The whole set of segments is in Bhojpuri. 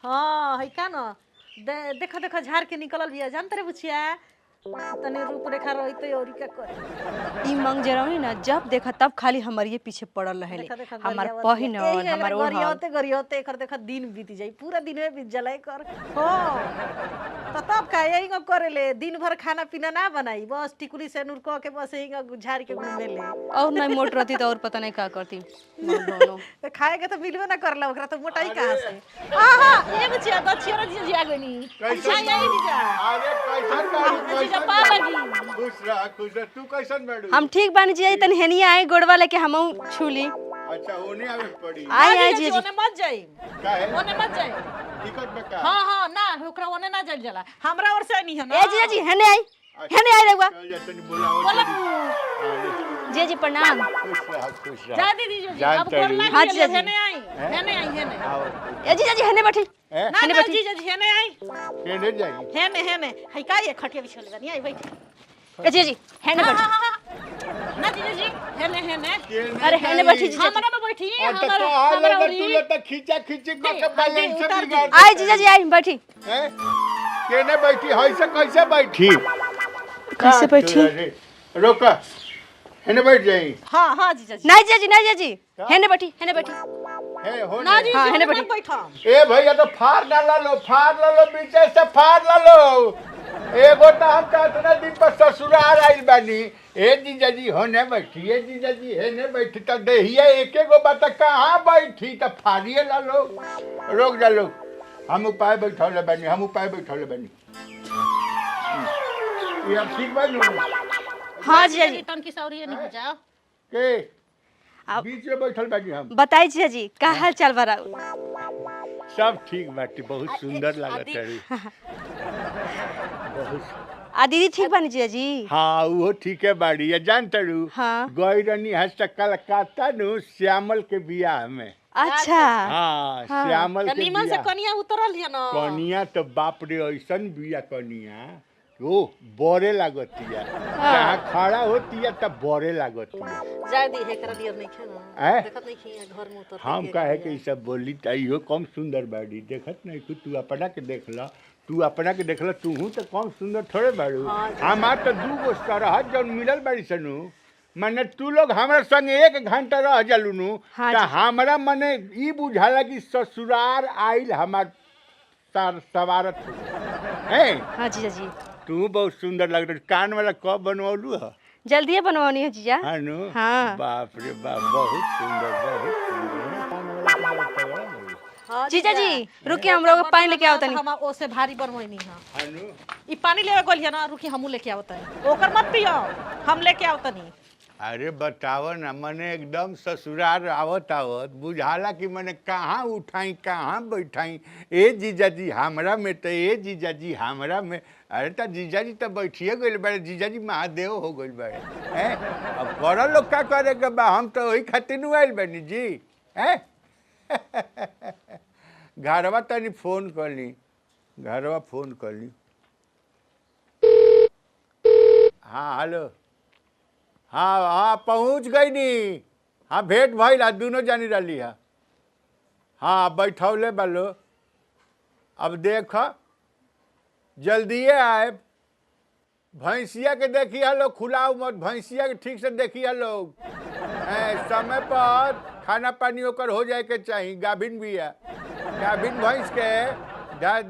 हाँ है का न देखा देखा झाड़ के निकलल बिया जानते रे बुचिया तने रूप रेखा रहिते और का करे ई मंग जरौनी ना जब देखा तब खाली हमर ये पीछे पड़ल रहेले देखा देखा हमार गरियावत पहिनल हमार ओढ़ल गरियाते गरियाते एकर देखा दिन बीत जाई पूरा दिन में बीत जाला कर हो तो तब का यही करेले दिन भर खाना पीना ना बनाई बस टिकुली से नूर क के बस यही झाड़ के घूमे ले और नहीं मोट रहती तो और पता नहीं का करती दोनों तो खाए के तो मिलबे ना करला ओकरा तो मोटाई कहां से हां ये बचिया दछिया जी आ गनी अच्छा यही जीजा अरे कैसन बाड़ी जीजा पा लगी खुश रह तू कैसन बाड़ी हम ठीक बानी जी तनी हेनिया आए गोड़वा लेके हम छूली अच्छा ओने आवे पड़ी आई जी ओने मत जाई काहे ओने मत जाई टिकट में का हां ना ओकरा ओने ना चल जाला हमरा और से नहीं है ना ए जी हेने आई रहुआ चल जा तनी बुलाओ जी प्रणाम खुश रह जा दीदी जी अब करना हाँ जी, हेने आई हेने आओ ए जी हेने बैठी ना ना जी जी हेने आई केने जाई हेने है का ये खटिया बिछल बनी आई बैठ ए जी हेने बैठी ना जी जी हेने अरे हेने बैठी जी हमरा में बैठी हमरा हमरा तू ले त खींचा खींची क के बैलेंस से बिगाड़ आई जी आई बैठी हैं केने बैठी हई से कैसे बैठी कैसे बैठी रोक हेने बैठ जाई हां जी जी नहीं जी हेने बैठी हे हो ना जी हाँ, हेने हेने बैठी। बैठा ए भैया तो फाड़ ना लो बीचे से फाड़ लो एगो तो हम कितना दिन पर ससुराल आइल बानी ए जीजा जी होने बैठी ए जीजा जी हेने बैठी तो देहिया एक गो बात कहाँ बैठी तो फाड़िए ला लो रोक जा लो हम उपाय बैठौले बानी ये अब ठीक बानू हाँ जी तन की सौरी नहीं हो जाओ के अब- बीच में बैठल बानी हम बताई जी का हाल चाल बा सब ठीक बाटी बहुत सुंदर लागत है बहुत आ दीदी ठीक बानी जी हाँ वो ठीक है बाड़ी ये जानते रू हाँ। गई रनी हस्त कलकत्ता नु श्यामल के बियाह में अच्छा हाँ श्यामल के नीमन से बियाह कनिया उतरल है ना कनिया तो बाप रे ऐसन बिया कनिया ओ बड़े लागतिया जहाँ खड़ा होतिया तब बड़े लागतिया जाय दी है करा दियर नहीं खेना हैं? देखत नहीं खिया घर में उतर हम कहे के ई सब बोली त इहो कम सुंदर बाड़ी देखत नहीं कि तू अपना के देख ला तू तो कम सुंदर थोड़े बाड़ू हमार तो दू गो सरहद जौन मिलल बाड़ी सनु मने तू लोग हमरा संग 1 घंटा रह जलुनु हाँ त जी। हमरा मने ई बुझाला कि ससुराल आइल हमार सवारत है हाँ जी तू बहुत सुंदर लग रही कान वाला कब बनवलू है जल्दी बनवानी है जीजा हाँ नु हाँ। बाप रे बाप बहुत सुंदर कान वाला तो बड़ा लगी। हां जीजा जी रुकिए हम लोग पानी लेके आओ तनी हम ओसे भारी बनवैनी हां हाँ नु ई पानी लेवे गोलिया ना रुकी हमू लेके आवत तनी ओकर मत पियो हम लेके आवत तनी अरे बताओ ना मने एकदम ससुराल आवत बुझाला कि मने कहाँ उठाई कहाँ बैठाई ए जीजा जी हमरा में तो ए जीजा जी हमरा में अरे तो जीजा जी तो बैठिए गए बड़े जीजा जी महादेव हो गए बड़े हैं अब कर लोग का करे के बा हम तो वही खातिर आइल बनी जी हैं घरवा तनी फोन कर ली हाँ हेलो हाँ पहुँच गई नी हाँ भेंट भइल दोनों जानी रही है हाँ बैठौले बालो अब देख जल्दिए आए भैंसिया के देखी लोग खुलाऊ मत भैंसिया के ठीक से देखी लोग समय पर खाना पानी होकर हो जाए के चाहिए गाभिन गाभिन भैंस के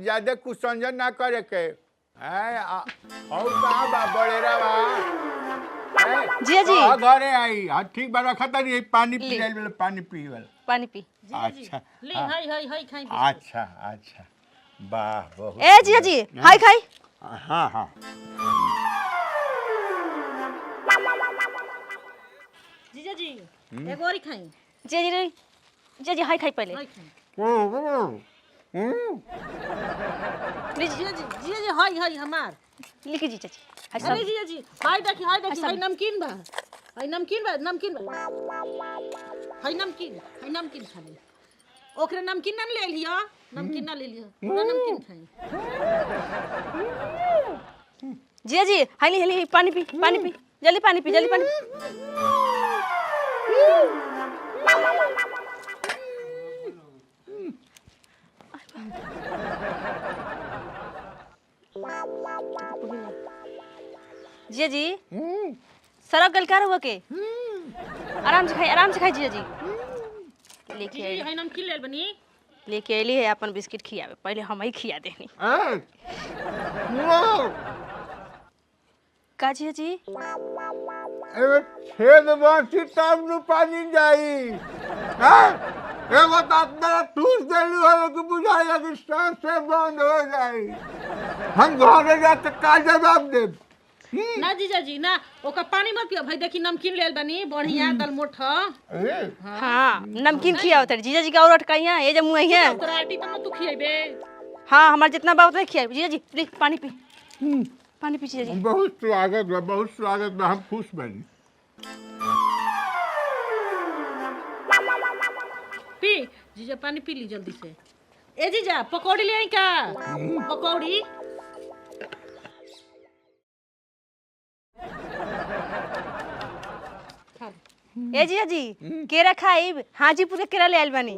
ज्यादा कुछ संजन ना करे के और कहाँ बा बड़ेरा बा जी घरे आई हाँ ठीक बा रखा नहीं पानी पी पानी पी पानी पी अच्छा ले हाय खाई अच्छा वाह बहुत ए जीजा जी हाय खाई हाँ जीजा जी एगो और खाई जीजा जी हाय खाई पहले हाय खाई प्लीज जीजा जी हाय हमार लिखी जीजा जी अरे जीजा जी हाय देखी हाय नमकीन बा हाय नमकीन खाली ओकरे नमकीन ना ले लियो पूरा नमकीन खाई जीजा जी हाय पानी पी जल्दी पानी पी जिया जी सरक गल का हुआ के आराम से खाई जिया जी लेके जी है नमकीन ले बनी लेके अली है अपन बिस्किट खियावे पहले हम ही खिया देनी का जिया जी छेद बाँची तब न पानी जाई हाँ एगो तो अपना टूट देलू है कि बुझाइए कि सांस से बंद हो जाई हम घरे जाके का जवाब देब ना जीजा जी ना ओका पानी मत पियो भाई देखी नमकीन लेल बनी बढ़िया दलमोठ हाँ नमकीन खियाओ तेरे जीजा जी का और अटकाइया ये जब मुँह है तोराटी त न तू खिएबे हाँ हमारे जितना बात नहीं खिया जीजा जी प्लीज पानी पी पानी पी जीजा जी बहुत स्वागत बा हम खुश बनी पी जीजा पानी पी ली जल्दी से ए जीजा पकौड़ी ले आई का पकौड़ी ए जीजा जी केरा खाइब हाजीपुर के केरा ले आइल बानी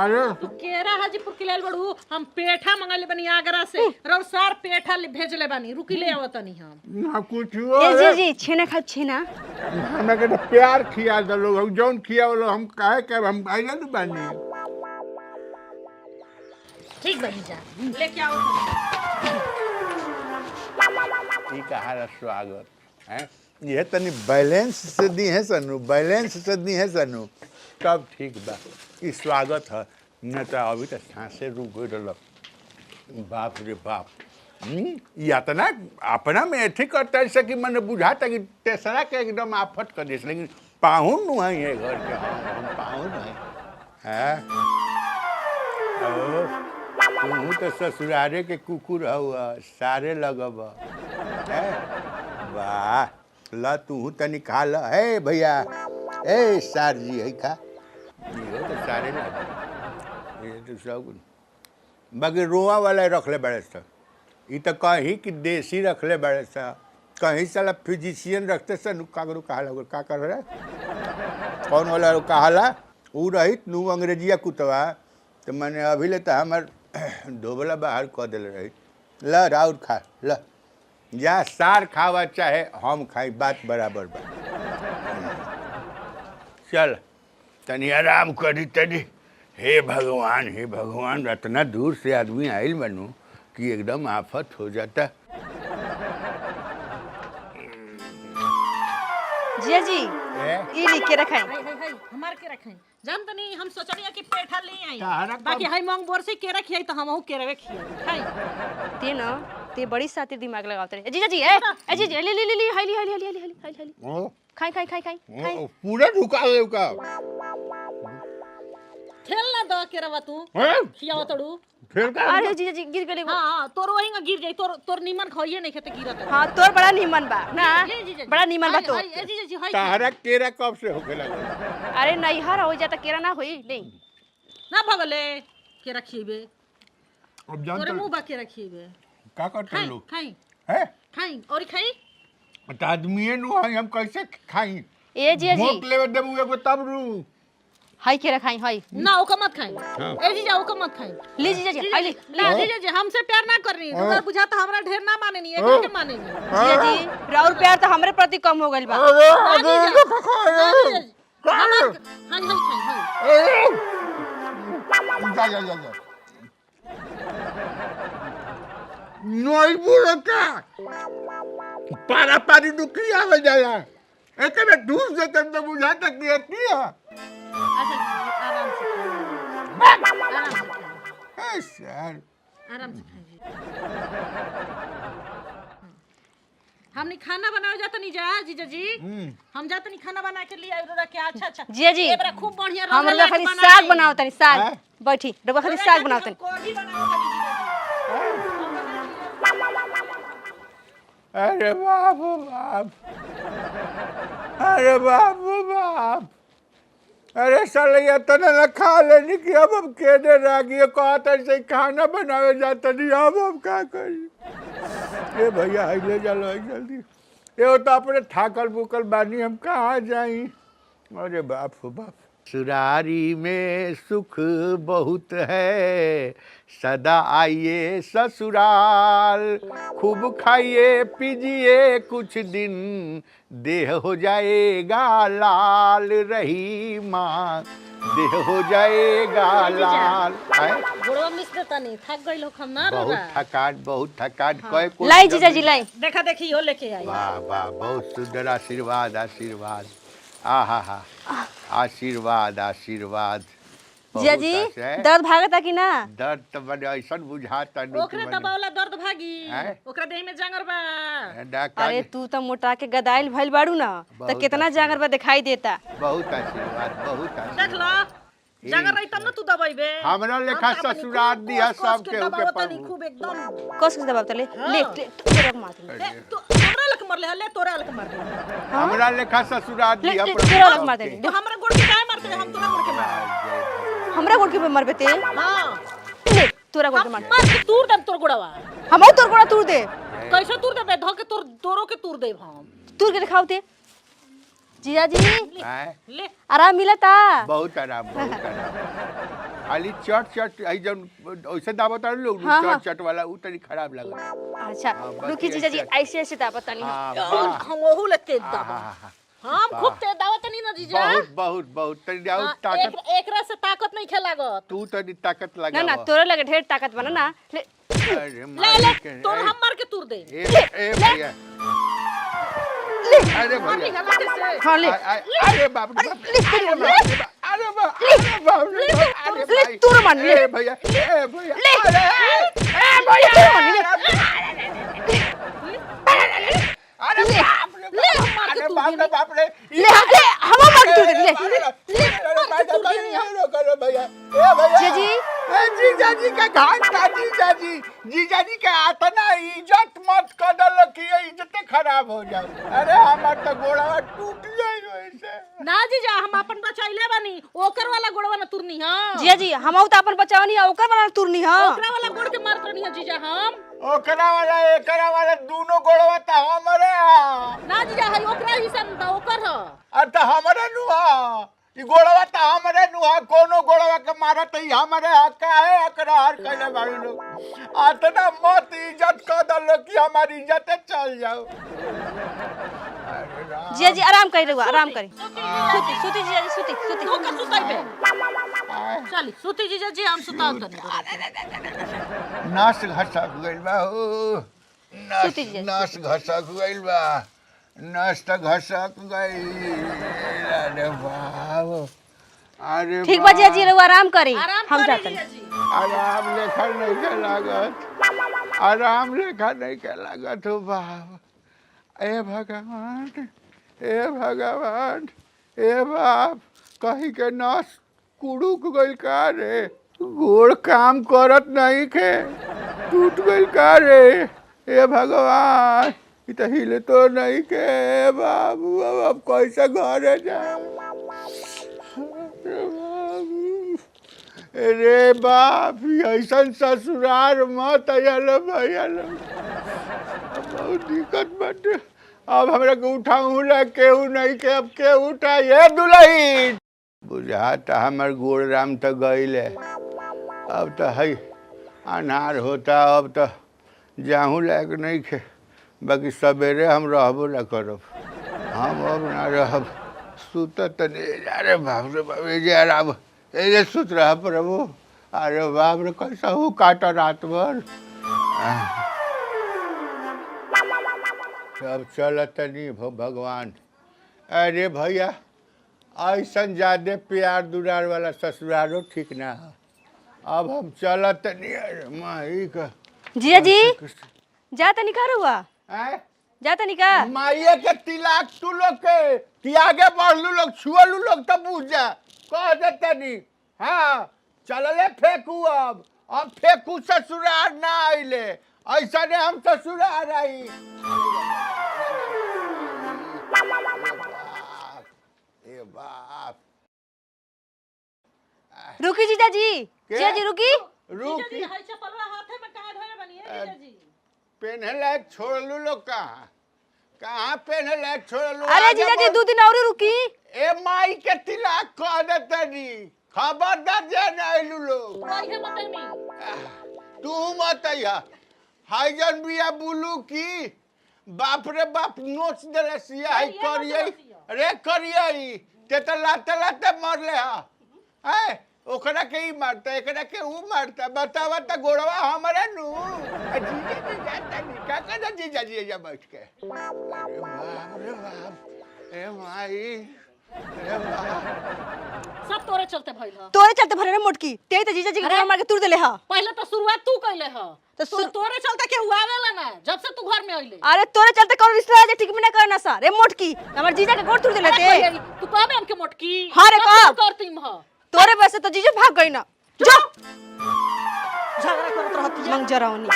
अरे तू केरा हाजीपुर के लेल बड़ू हम पेठा मंगले बनी आगरा से रौसार पेठा ले भेजले बानी रुकी ले आवत नहीं हम ना कुछ ए जीजा जी छेना खाइब छेना हमें के प्यार खिया दलो हम जौन खिया वालो हम काहे के हम आइला न बानी ठीक बा जीजा लेके आओ ठीक है स्वागत है ये तनी बैलेंस से दी है सनु बैलेंस से दी है सनु तब ठीक बा ई स्वागत है न तो अभी तो सांसे रुक गइल बाप रे बाप या तो ना अपना में ठीक करता है कि मैंने बुझाता कि तेसरा के एकदम आफत कर दे लेकिन पाहुन नु है ये घर के हम पाहुन है तू तो ससुरारे के कुकुर हुआ सारे लगब है वाह ला तू तनी खा ल हे भैया ए सार जी है खा इहो तो सारे लग ये तो सब बाकी रोआ वाला रख ले बड़े सा ये तो कहीं कि देसी रख ले बड़े सा कहीं साला फिजिशियन रखते सा नु कागरू कहा लग का कर रहा कौन वाला कहाला ऊ रहित नु अंग्रेजिया कुतवा तो मैंने अभी ले तो हमार डोबला बाहर कह दिल रही ल राउर खा ल या सार खावा चाहे हम खाई बात बराबर बा चल तनी आराम करी तनी हे भगवान इतना दूर से आदमी आइल बनू कि एकदम आफत हो जाता जिया जी ई ली के रखाई हाय हमार के रखें जान त नहीं हम सोचनिया कि पेठा ले आई तारा बाकी हाय मंग बोर से के रखिए त हमहू के रवे खिए खाई ते न ते बड़ी सातिर दिमाग लगावत रे जीजा जी ए जीजा ले ले ले ले हाली खाई पूरा ढुका ले का खेल ना दो के रवा तू खियाव तड़ू फिर का अरे जीजा जी गिर गले हां तोर वही गिर जाई तोर नीमन खइए नहीं खेते गिरत हां तोर बड़ा नीमन बा ना ले जीजा बड़ा नीमन बा तो ए जीजा जी हाय तारा केरा कब से होके लगा अरे नहीं हर हो जाता केरा ना होई नहीं ना भगले के रखिएबे अब जान तोरे मुंह बा के रखिएबे का करते लोग खाई है खाई और खाई तो आदमी नु हम कैसे खाई ए जीजा जी भूख लेवे देबू एगो तब रू हाई केरा खाई हाई ना ओका मत खाई ए जीजा ओका मत खाई ले जीजा जी हाई ले ना जीजा जी हमसे प्यार ना करनी तोरा बुझाता हमरा ढेर ना माने नहीं एक के माने नहीं जीजा जी राउर प्यार तो हमरे प्रति कम हो गइल बा नई बुढ़ो का पारा पारी दुखी आवे जाला एक में दूर से तो बुझाता कि है आराम से सर आराम से खाइए हमने खाना बनावे जाता नहीं जा जीजा जी हम जाते नहीं खाना बना के लिए आइरो के अच्छा जीजा जी एबरा खूब बढ़िया हम लोग खाली साग बनाओ तनी साग बैठी रबा खाली साग बनाओ तनी कोढ़ी बनाओ खाली जीजा जी अरे बाप बाप अरे बाप बाप अरे साले ये तो ना खा लेनी कि अब हम केने रागिए कहते से खाना बनावे जाता नहीं अब हम क्या करी ये भैया आई ले चलो जल्दी ये तो अपने थाकल बुकल बानी हम कहाँ जाई अरे बाप हो बाप ससुरारी में सुख बहुत है, सदा आइए ससुराल, खूब खाइए पीजिए कुछ दिन, देह हो जाएगा लाल, रही माँ देह हो जाएगा लाल। गोड़वा मिस देता नहीं, थक गई लोग हम ना बहुत थकान कहे कोई लाई जीजा जी लाई। देखा देखी हो लेके आई। वाह वाह, बहुत सुंदर आशीर्वाद आशीर्वाद, आहा हा, आशीर्वाद आशीर्वाद। जीजा जी दर्द भागता कि ना? दर्द तो बड़े ऐसा बुझाता ओकरे दबावला दर्द भागी, ओकरा देह में जांगर बा। अरे तू तो मोटा के गदाइल भइल बाड़ू ना, तो कितना जांगर बा दिखाई देता। बहुत आशीर्वाद बहुत आशीर्वाद। देख लो जांगर रही तब ना तू दबाइबे। हमरा लेखा ससुराल दिया सब के ऊपर पर खूब एकदम कस के दबाव तले ले तोरा मार दे। तू हमरा लक मार ले तोरा लक मार दे। हमरा लेखा ससुराल दिया तोरा लक मार दे। तो हमरा गोड़ के काय मारते हम तोरा गोड़ के मार। हमरा गोड़ के मारबे ते? हां ले तोरा गोड़ के मार। मार के तूर दे तोर गोड़वा। हमहु तोर गोड़ा तूर दे। कैसे तूर देबे? ध के तोरो के तूर देब हम। तूर के दिखाओ ते। जीजा जी ले आराम मिलता? बहुत आराम बहुत आराम। खाली चट चट आई जब ऐसे दावत आलू लोग चट चट वाला उ तनी खराब लगा। अच्छा रुकी जीजा जी ऐसे ऐसे दावत नहीं। हम ओहू लेते दावा। हम खूब ते दावत नहीं ना जीजा। बहुत बहुत बहुत तनी आउ ताकत एकरा से ताकत नहीं खेलागत। तू तनी ताकत लगा। ना ना तोरे लगे ढेर ताकत बना ना। ले ले तोर हम मार के तूर दे। ए भैया अरे भैया हां ले अरे बाप रे अरे बाप रे तोर मान ले भैया ले भैया अरे बाप रे ले हम मार के तोड़ दे ले जीजा जी का घाट का जीजा जी का आतना इज्जत मत कदल की इज्जत खराब हो जाए। अरे हमार तो गोड़वा टूट जाए वैसे ना जीजा हम अपन बचाइले बानी। ओकर वाला गोड़वा ना तुरनी हां। जीजा जी हमहु त अपन बचाव नहीं ओकर वाला तुरनी हां। ओकरा वाला गोड़ के मारत नहीं जीजा हम। ओकरा वाला एकरा वाला दोनों गोड़वा त हमरे ना जीजा है ओकरा ही सन त ओकर ह। अ त हमरे नुहा ई गोड़वा त हमरे नुहा कोनो गोड़वा के मारत ही हमरे हक है एकरा हर कहले बाड़ी लोग। आतना मत इज्जत क दल कि हमारी इज्जत चल जाओ। जीजा जी आराम करी रहुआ आराम करी। सूती सूती जीजा जी सूती सूती तू का सुताइबे? चल सूती जीजा जी हम सुताओ तनी। नास घसक गइल बा हो नास घसक गइल बा नस त घसक गई। अरे बाप अरे ठीक बा जीजा जी रहुआ आराम करी हम जाते हैं। आराम लेखा नहीं के लागत आराम लेखा नहीं के लागत हो बाप। ए भगवान ए भगवान ए बाप कहीं के नस कुड़ुक गइल का रे? गोड़ काम करत नहीं के टूट गइल का रे? ए भगवान इ त हिले तो नहीं के बाबू अब कैसे घरे जाए? अरे बाप ऐसा ससुराल मत आयल भैया बहुत दिक्कत बाटे। अब हमरा के उठाऊ ला केहू नहीं के अब के उठा ये दुल्हन बुझाता हमर गोड़ राम तो गइले। अब तो है अनार होता अब तो जाहू लायक नहीं खे बाकी सवेरे हम रहबो ना करब। हम अब ना रहब सुतत नहीं। अरे बाप रे बाप ये आराम ये सुत रहा प्रभु। अरे बाप रे कैसा हो काटा रात भर। अब चलत नहीं भगवान। अरे भैया ऐसा ज्यादा प्यार दुलार वाला ससुरालो ठीक ना है। अब हम चलत नहीं। अरे माई का जीजा जी जाता नहीं कर हुआ जाता नहीं का माइये के तिलाक तू लोग के कि आगे बढ़लू लोग छुअलू लोग तो बुझ जा कह देते नहीं। हाँ चलले फेंकू अब फेंकू ससुराल ना आइले ऐसा ने हम ससुराल आई। ए बाप रुकी जीजा जी रुकी रुकी हाय चपलवा हाथे में कहां धरे बनिए जीजा जी? पेन्हे लायक छोड़लू लोग कहाँ कहाँ पहनले छोड़लो? अरे जीजा जी 2 दिन और रुकी। ए माई के तिलक कह देतनी, खबरदार जे नहीं लोग। रहे मत में तू मत आइहा। हाई जन बिया बुलू की बाप रे बाप नोच देले सिया है करिए रे करिए ते त लाते लाते मरले हा है ओकरा के ही मारता एकरा के ऊ मारता बतावा त गोड़वा हमरे नु जीजा जी जाता नहीं का कर जीजा जी जा बैठ के अरे बाप रे बाप ए माई ए बाप सब तोरे चलते भइल ह। तोरे चलते भरे रे मोटकी ते जीजा जी के मार के तुर देले हा। पहले तो शुरुआत तू कइले ह, तो तो तोरे चलते के हुआवेला ना जब से तू घर में आइले। अरे तोरे चलते कौन रिश्ता है ठीक में ना करना सा रे मोटकी हमर जीजा के गोड़ तुर देले ते। तू कहबे हमके मोटकी? हाँ रे, कह। करतीम ह तोरे वजह से तो जीजा भाग गई ना। जा झगड़ा करत रहती है। मंग जरावनी।